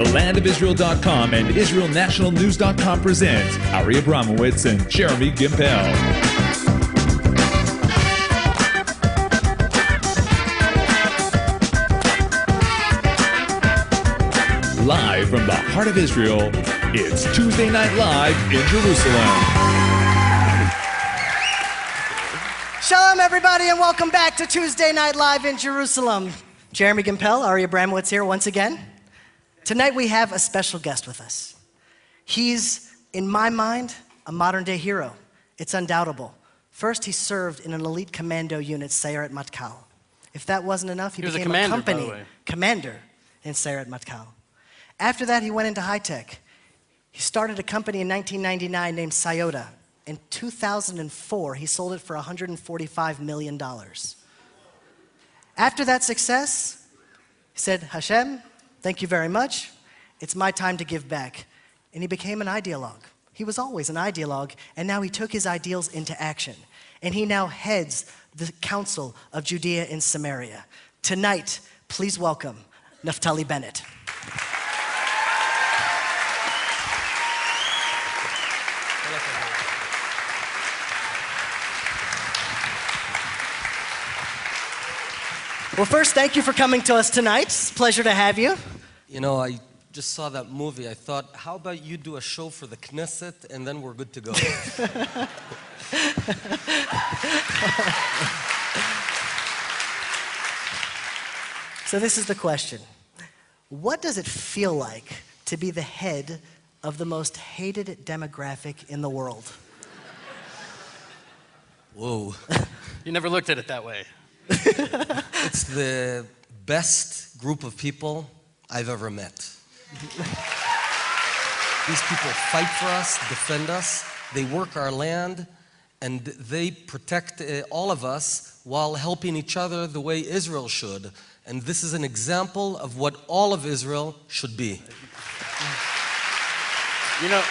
LandofIsrael.com and IsraelNationalNews.com presents Ari Abramowitz and Jeremy Gimpel. Live from the heart of Israel, it's Tuesday Night Live in Jerusalem. Shalom, everybody, and welcome back to Tuesday Night Live in Jerusalem. Jeremy Gimpel, Ari Abramowitz here once again. Tonight we have a special guest with us. He's, in my mind, a modern-day hero. It's undoubtable. First, he served in an elite commando unit, Sayeret Matkal. If that wasn't enough, he became a company commander in Sayeret Matkal. After that, he went into high-tech. He started a company in 1999 named Sayota. In 2004, he sold it for $145 million. After that success, he said, Hashem, thank you very much. It's my time to give back. And he became an ideologue. He was always an ideologue, and now he took his ideals into action. And he now heads the Council of Judea and Samaria. Tonight, please welcome Naftali Bennett. Well, first, thank you for coming to us tonight. It's a pleasure to have you. You know, I just saw that movie. I thought, how about you do a show for the Knesset, and then we're good to go. So this is the question. What does it feel like to be the head of the most hated demographic in the world? Whoa. You never looked at it that way. It's the best group of people I've ever met. These people fight for us, defend us, they work our land, and they protect all of us while helping each other the way Israel should. And this is an example of what all of Israel should be. You know,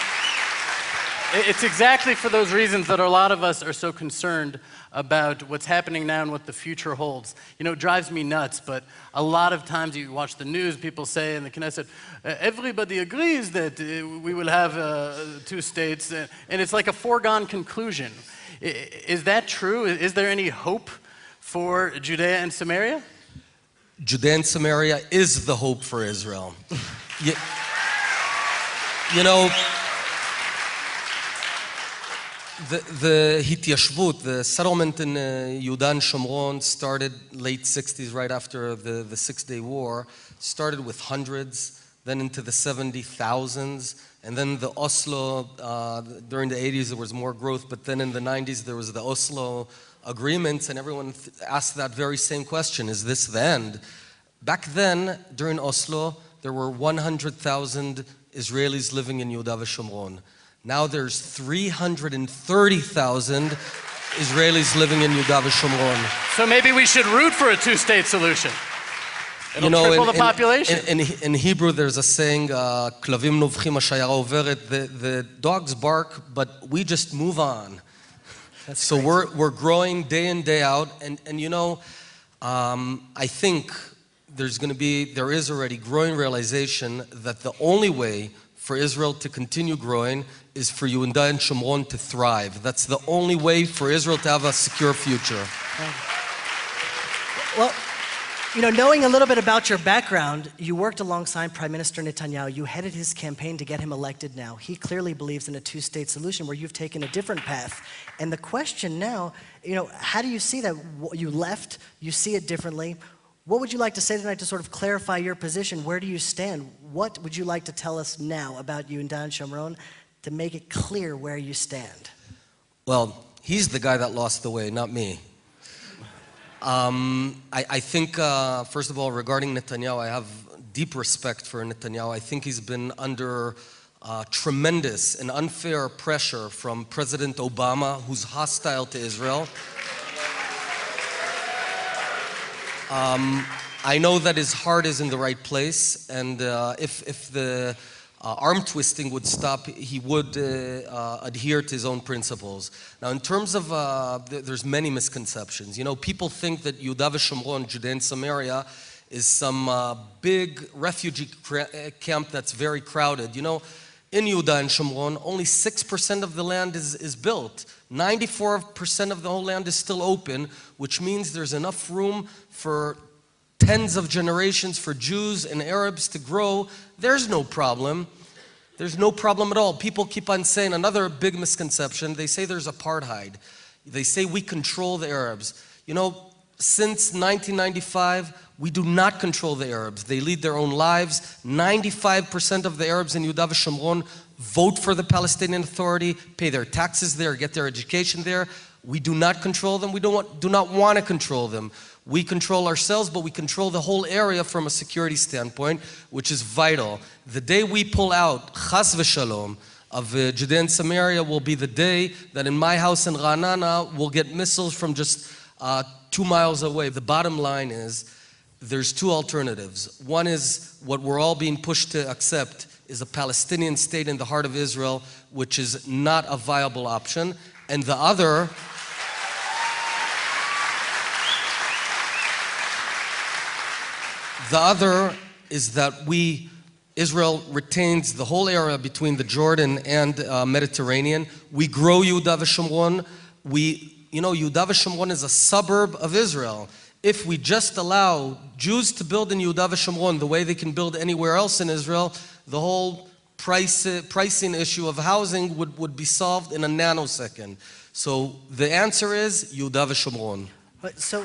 it's exactly for those reasons that a lot of us are so concerned about what's happening now and what the future holds. You know, it drives me nuts, but a lot of times you watch the news, people say in the Knesset, everybody agrees that we will have two states, and it's like a foregone conclusion. Is that true? Is there any hope for Judea and Samaria? Judea and Samaria is the hope for Israel. You know, the Hityashvut, the settlement in Yehuda and Shomron started late 60s, right after the Six-Day War, started with hundreds, then into the 70,000s, and then the Oslo, during the 80s there was more growth, but then in the 90s there was the Oslo agreements, and everyone asked that very same question, is this the end? Back then, during Oslo, there were 100,000 Israelis living in Yehuda Shomron. Now there's 330,000 Israelis living in Yehuda Shomron. So maybe we should root for a two-state solution. It'll triple the population. In Hebrew, there's a saying, "Klavim novchim hashayara overet." The dogs bark, but we just move on. So we're growing day in, day out, and you know, I think there is already growing realization that the only way for Israel to continue growing is for Yehuda and Shomron to thrive. That's the only way for Israel to have a secure future. Well, you know, knowing a little bit about your background, you worked alongside Prime Minister Netanyahu. You headed his campaign to get him elected now. He clearly believes in a two-state solution where you've taken a different path. And the question now, you know, how do you see that? You left, you see it differently. What would you like to say tonight to sort of clarify your position? Where do you stand? What would you like to tell us now about Yehuda and Shomron to make it clear where you stand? Well, he's the guy that lost the way, not me. I think, first of all, regarding Netanyahu, I have deep respect for Netanyahu. I think he's been under tremendous and unfair pressure from President Obama, who's hostile to Israel. I know that his heart is in the right place, and if the arm twisting would stop, he would adhere to his own principles. Now, in terms of, there's many misconceptions. You know, people think that Yehuda Shomron, Judea and Samaria, is some big refugee camp that's very crowded. You know, in Yehuda and Shomron, only 6% of the land is built. 94% of the whole land is still open, which means there's enough room for tens of generations for Jews and Arabs to grow. There's no problem. There's no problem at all. People keep on saying, another big misconception, they say there's apartheid. They say we control the Arabs. You know, since 1995, we do not control the Arabs. They lead their own lives. 95% of the Arabs in Yehuda v'Shomron vote for the Palestinian Authority, pay their taxes there, get their education there. We do not control them. We do not want to control them. We control ourselves, but we control the whole area from a security standpoint, which is vital. The day we pull out, chas v'shalom, of Judea and Samaria will be the day that in my house in Ra'anana, we'll get missiles from just 2 miles away. The bottom line is, there's two alternatives. One is what we're all being pushed to accept is a Palestinian state in the heart of Israel, which is not a viable option. And the other is that Israel retains the whole area between the Jordan and Mediterranean. We grow Yehuda v'Shomron. Yehuda v'Shomron is a suburb of Israel. If we just allow Jews to build in Yehuda v'Shomron the way they can build anywhere else in Israel, the whole pricing issue of housing would be solved in a nanosecond. So the answer is Yehuda v'Shomron. So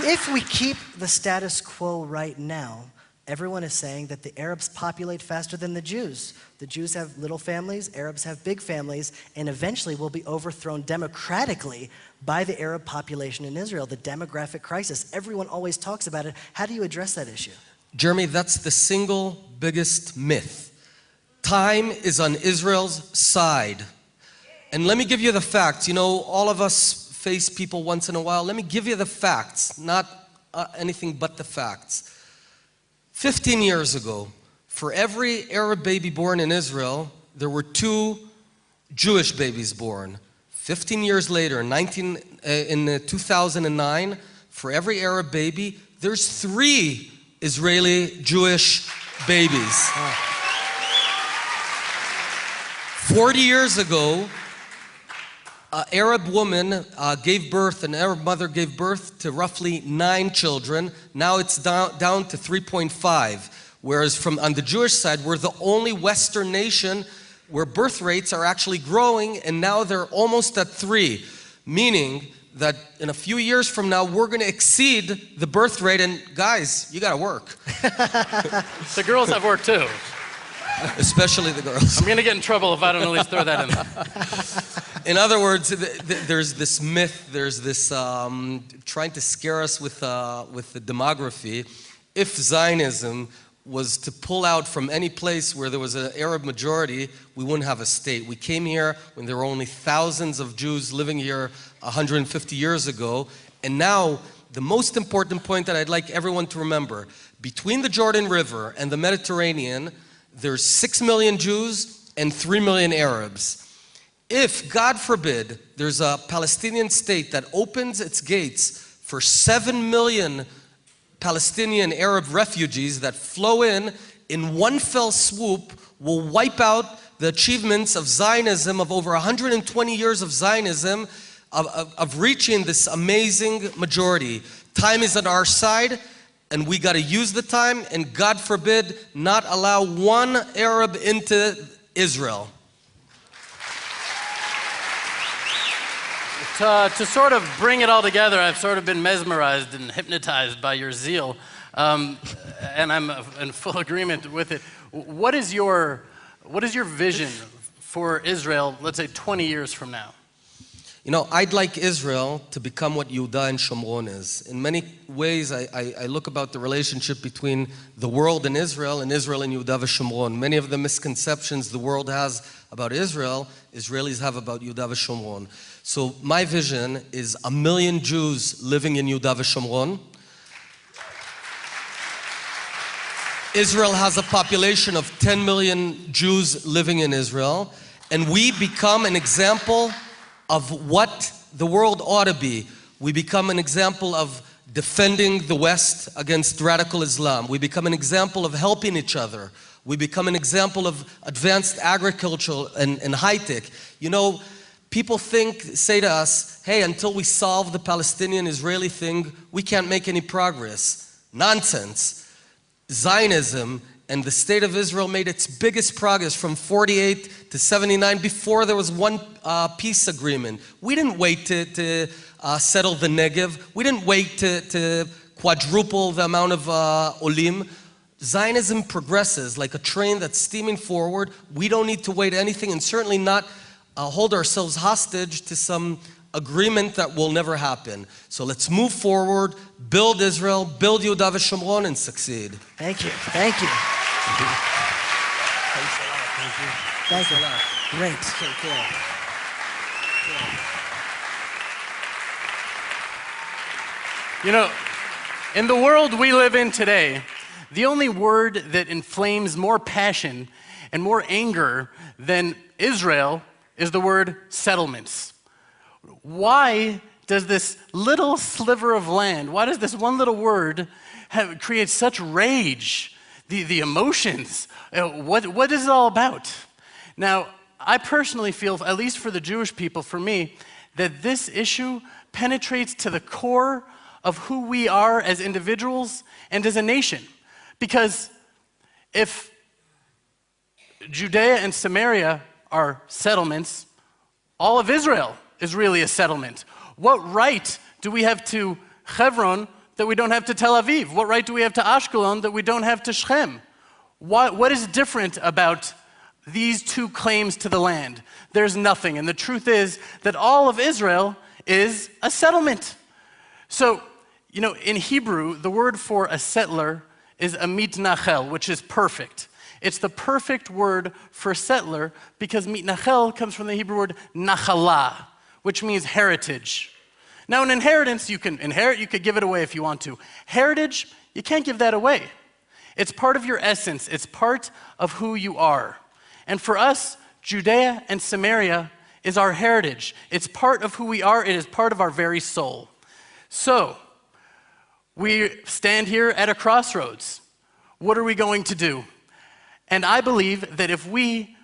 if we keep the status quo right now, everyone is saying that the Arabs populate faster than the Jews. The Jews have little families, Arabs have big families, and eventually will be overthrown democratically by the Arab population in Israel, the demographic crisis. Everyone always talks about it. How do you address that issue? Jeremy, that's the single biggest myth. Time is on Israel's side. And let me give you the facts. You know, all of us face people once in a while. Let me give you the facts, not anything but the facts. 15 years ago, for every Arab baby born in Israel, there were 2 Jewish babies born. 15 years later, in 2009, for every Arab baby, there's 3 Israeli Jewish babies. 40 years ago, an Arab woman gave birth, an Arab mother gave birth to roughly 9 children. Now it's down to 3.5. Whereas on the Jewish side, we're the only Western nation where birth rates are actually growing, and now they're almost at 3. Meaning that in a few years from now, we're going to exceed the birth rate. And guys, you got to work. The girls have work too. Especially the girls. I'm going to get in trouble if I don't at least throw that in there. In other words, there's this myth, there's this trying to scare us with the demography. If Zionism was to pull out from any place where there was an Arab majority, we wouldn't have a state. We came here when there were only thousands of Jews living here 150 years ago. And now, the most important point that I'd like everyone to remember, between the Jordan River and the Mediterranean, there's 6 million Jews and 3 million Arabs. If, God forbid, there's a Palestinian state that opens its gates for 7 million Palestinian Arab refugees that flow in one fell swoop, will wipe out the achievements of Zionism, of over 120 years of Zionism, of reaching this amazing majority. Time is on our side, and we got to use the time, and God forbid, not allow one Arab into Israel. To sort of bring it all together, I've sort of been mesmerized and hypnotized by your zeal, and I'm in full agreement with it. What is your vision for Israel, let's say 20 years from now? You know, I'd like Israel to become what Yehuda and Shomron is. In many ways, I look about the relationship between the world and Israel and Yehuda v'Shomron. Many of the misconceptions the world has about Israel, Israelis have about Yehuda v'Shomron. So my vision is 1 million Jews living in Yehuda v'Shomron. Israel has a population of 10 million Jews living in Israel, and we become an example of what the world ought to be. We become an example of defending the West against radical Islam. We become an example of helping each other. We become an example of advanced agriculture and high tech. You know, people say to us, hey, until we solve the Palestinian-Israeli thing, we can't make any progress. Nonsense. Zionism and the State of Israel made its biggest progress from 48 to 79 before there was one peace agreement. We didn't wait to settle the Negev. We didn't wait to quadruple the amount of olim. Zionism progresses like a train that's steaming forward. We don't need to wait anything, and certainly not hold ourselves hostage to some agreement that will never happen. So let's move forward, build Israel, build Yehuda v'Shomron, and succeed. Thank you. Thank you. Thank you. Great. You know, in the world we live in today, the only word that inflames more passion and more anger than Israel is the word settlements. Why does this little sliver of land, why does this one little word create such rage? The emotions, what is it all about? Now, I personally feel, at least for the Jewish people, for me, that this issue penetrates to the core of who we are as individuals and as a nation. Because if Judea and Samaria are settlements, all of Israel is really a settlement. What right do we have to Hebron that we don't have to Tel Aviv? What right do we have to Ashkelon that we don't have to Shechem? What is different about these two claims to the land? There's nothing. And the truth is that all of Israel is a settlement. So, you know, in Hebrew, the word for a settler is a mitnachel, which is perfect. It's the perfect word for settler because mitnachel comes from the Hebrew word nachala, which means heritage. Now, an inheritance, you can inherit, you could give it away if you want to. Heritage, you can't give that away. It's part of your essence. It's part of who you are. And for us, Judea and Samaria is our heritage. It's part of who we are. It is part of our very soul. So, we stand here at a crossroads. What are we going to do? And I believe that if we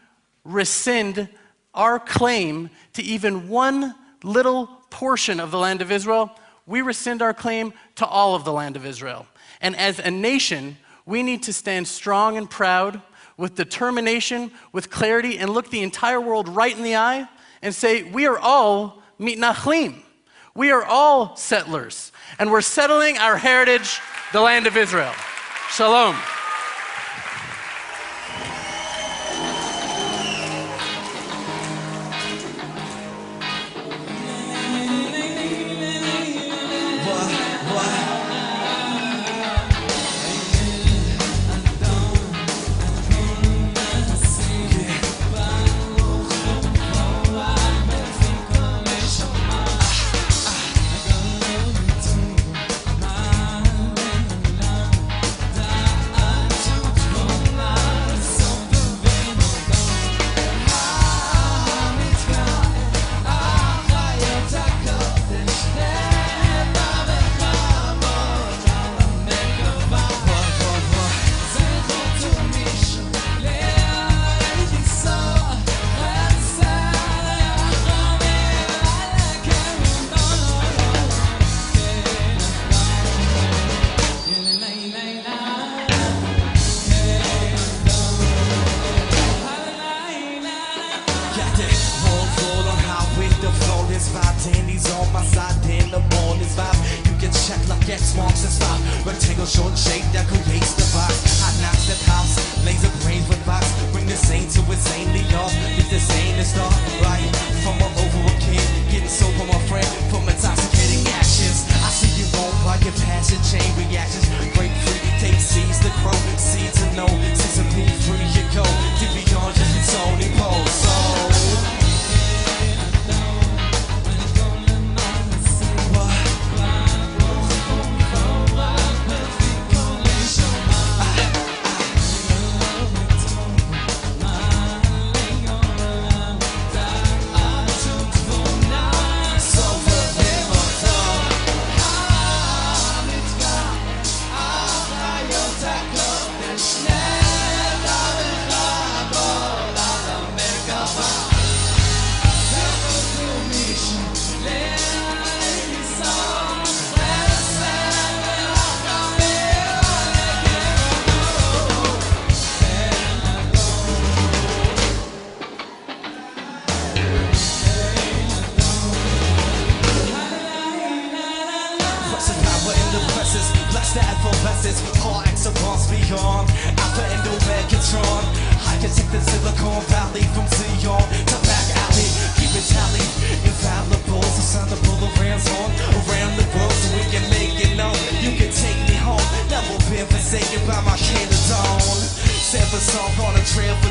rescind our claim to even one little portion of the land of Israel, we rescind our claim to all of the land of Israel. And as a nation, we need to stand strong and proud with determination, with clarity, and look the entire world right in the eye and say, we are all mitnachlim. We are all settlers. And we're settling our heritage, the land of Israel. Shalom. Leon, Alpha and Omegatron. I can take the Silicon Valley from Zion to back alley. Keep it tally, infallible. So sound the holograms on around the world so we can make it known. You can take me home. Never been forsaken by my candles on. Seven song on a trail.